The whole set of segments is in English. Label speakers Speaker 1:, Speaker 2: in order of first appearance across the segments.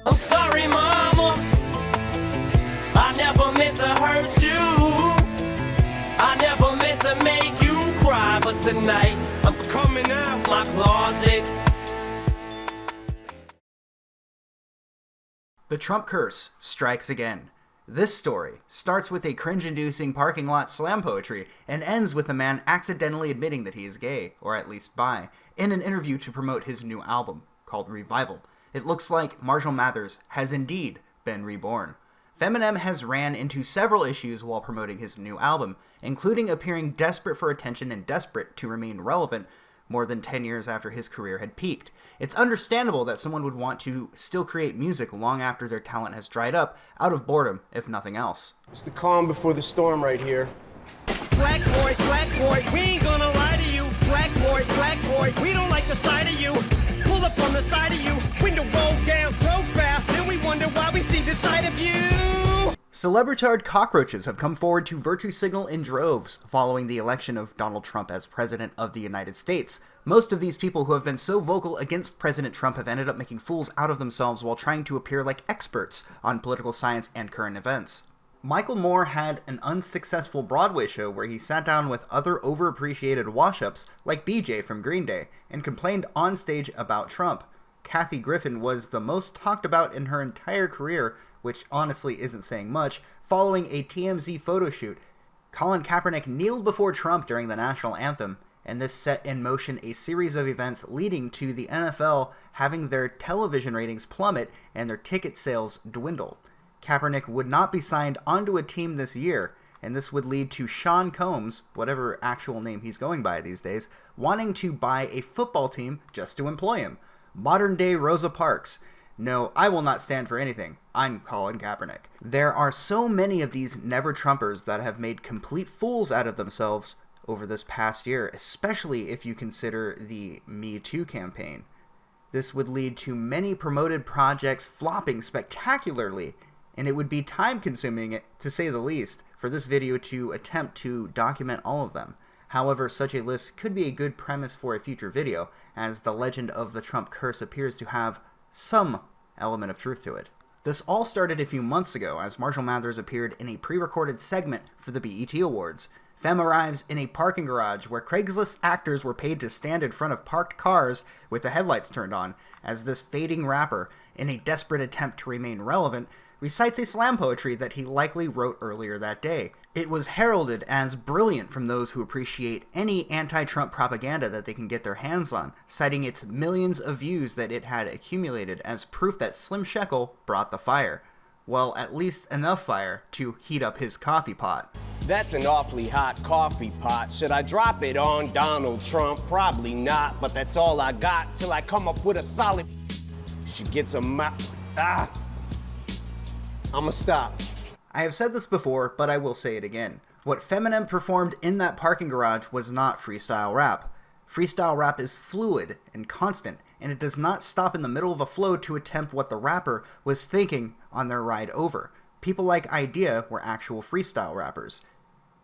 Speaker 1: I'm sorry, mama. I never meant to hurt you. I never meant to make you cry, but tonight I'm coming out my closet.
Speaker 2: The Trump curse strikes again. This story starts with a cringe-inducing parking lot slam poetry and ends with a man accidentally admitting that he is gay, or at least bi, in an interview to promote his new album, called Revival. It looks like Marshall Mathers has indeed been reborn. Eminem has ran into several issues while promoting his new album, including appearing desperate for attention and desperate to remain relevant more than 10 years after his career had peaked. It's understandable that someone would want to still create music long after their talent has dried up, out of boredom, if nothing else.
Speaker 3: It's the calm before the storm right here.
Speaker 1: Black boy, we ain't gonna lie to you. Black boy, we don't like the sight of you. Pull up on the side of you, window roll down profile, then we wonder why we see the side of you.
Speaker 2: Celebritard cockroaches have come forward to virtue signal in droves following the election of Donald Trump as President of the United States. Most of these people who have been so vocal against President Trump have ended up making fools out of themselves while trying to appear like experts on political science and current events. Michael Moore had an unsuccessful Broadway show where he sat down with other overappreciated wash-ups like BJ from Green Day and complained on stage about Trump. Kathy Griffin was the most talked about in her entire career, which honestly isn't saying much, following a TMZ photo shoot. Colin Kaepernick kneeled before Trump during the national anthem, and this set in motion a series of events leading to the NFL having their television ratings plummet and their ticket sales dwindle. Kaepernick would not be signed onto a team this year, and this would lead to Sean Combs, whatever actual name he's going by these days, wanting to buy a football team just to employ him. Modern-day Rosa Parks. No, I will not stand for anything. I'm Colin Kaepernick. There are so many of these never-Trumpers that have made complete fools out of themselves over this past year, especially if you consider the Me Too campaign. This would lead to many promoted projects flopping spectacularly, and it would be time-consuming, to say the least, for this video to attempt to document all of them. However, such a list could be a good premise for a future video, as the legend of the Trump curse appears to have some element of truth to it. This all started a few months ago as Marshall Mathers appeared in a pre-recorded segment for the BET Awards. Femme arrives in a parking garage where Craigslist actors were paid to stand in front of parked cars with the headlights turned on, as this fading rapper, in a desperate attempt to remain relevant, recites a slam poetry that he likely wrote earlier that day. It was heralded as brilliant from those who appreciate any anti-Trump propaganda that they can get their hands on, citing its millions of views that it had accumulated as proof that Slim Shekel brought the fire. Well, at least enough fire to heat up his coffee pot.
Speaker 3: That's an awfully hot coffee pot. Should I drop it on Donald Trump? Probably not, but that's all I got till I come up with a solid. She gets a I'ma stop.
Speaker 2: I have said this before, but I will say it again. What Eminem performed in that parking garage was not freestyle rap. Freestyle rap is fluid and constant, and it does not stop in the middle of a flow to attempt what the rapper was thinking on their ride over. People like Idea were actual freestyle rappers.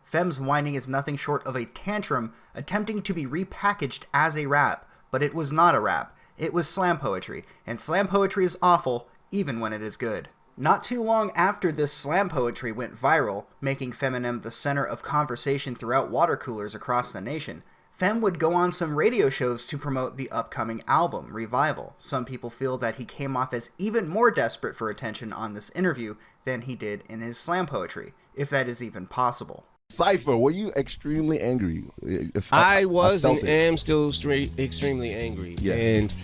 Speaker 2: Fem's whining is nothing short of a tantrum attempting to be repackaged as a rap, but it was not a rap. It was slam poetry, and slam poetry is awful, even when it is good. Not too long after this slam poetry went viral, making Eminem the center of conversation throughout water coolers across the nation, Fem would go on some radio shows to promote the upcoming album, Revival. Some people feel that he came off as even more desperate for attention on this interview than he did in his slam poetry, if that is even possible.
Speaker 4: Cypher, were you extremely angry?
Speaker 5: I was and am still extremely angry.
Speaker 4: Yes.
Speaker 5: And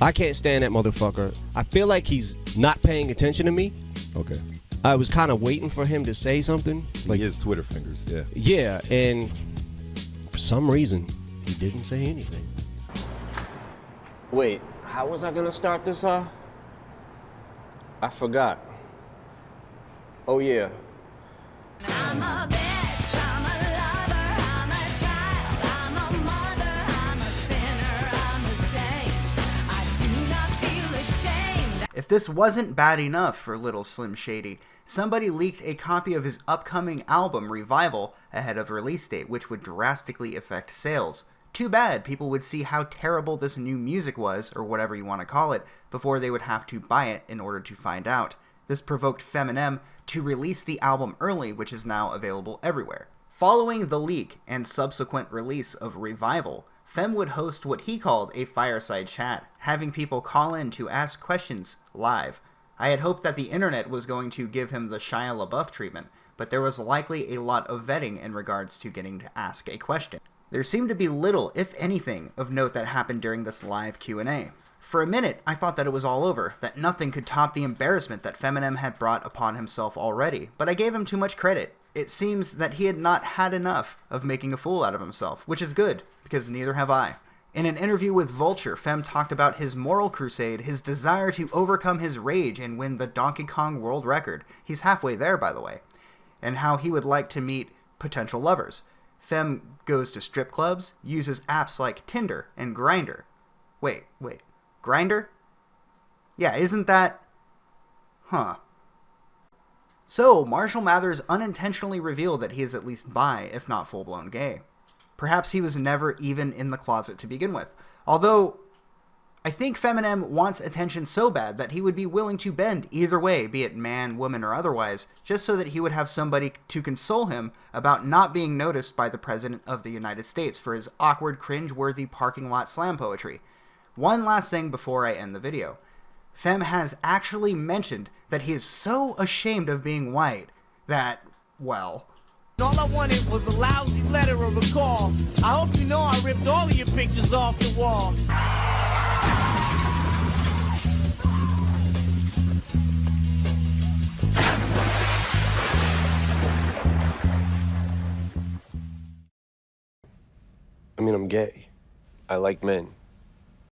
Speaker 5: I can't stand that motherfucker. I feel like he's not paying attention to me.
Speaker 4: Okay.
Speaker 5: I was kind of waiting for him to say something.
Speaker 4: Like his Twitter fingers, yeah.
Speaker 5: Yeah, and for some reason, he didn't say anything.
Speaker 3: Wait, how was I gonna start this off? I forgot. Oh yeah.
Speaker 6: I'm a bitch, I'm a lover, I'm a child, I'm a mother, I'm a sinner, I'm a saint. I do not feel ashamed.
Speaker 2: If this wasn't bad enough for Little Slim Shady, somebody leaked a copy of his upcoming album, Revival, ahead of release date, which would drastically affect sales. Too bad people would see how terrible this new music was, or whatever you want to call it, before they would have to buy it in order to find out. This provoked Eminem to release the album early, which is now available everywhere. Following the leak and subsequent release of Revival, Fem would host what he called a fireside chat, having people call in to ask questions live. I had hoped that the internet was going to give him the Shia LaBeouf treatment, but there was likely a lot of vetting in regards to getting to ask a question. There seemed to be little, if anything, of note that happened during this live Q&A. For a minute, I thought that it was all over, that nothing could top the embarrassment that Eminem had brought upon himself already, but I gave him too much credit. It seems that he had not had enough of making a fool out of himself, which is good, because neither have I. In an interview with Vulture, Fem talked about his moral crusade, his desire to overcome his rage and win the Donkey Kong world record. He's halfway there, by the way. And how he would like to meet potential lovers. Fem goes to strip clubs, uses apps like Tinder and Grindr. Wait. Grindr? Yeah, isn't that... Huh. So, Marshall Mathers unintentionally revealed that he is at least bi, if not full-blown gay. Perhaps he was never even in the closet to begin with. Although, I think Eminem wants attention so bad that he would be willing to bend either way, be it man, woman, or otherwise, just so that he would have somebody to console him about not being noticed by the President of the United States for his awkward, cringe-worthy parking lot slam poetry. One last thing before I end the video. Fem has actually mentioned that he is so ashamed of being white that, well...
Speaker 7: All I wanted was a lousy letter of a call. I hope you know I ripped all of your pictures off the wall.
Speaker 3: I mean, I'm gay. I like men.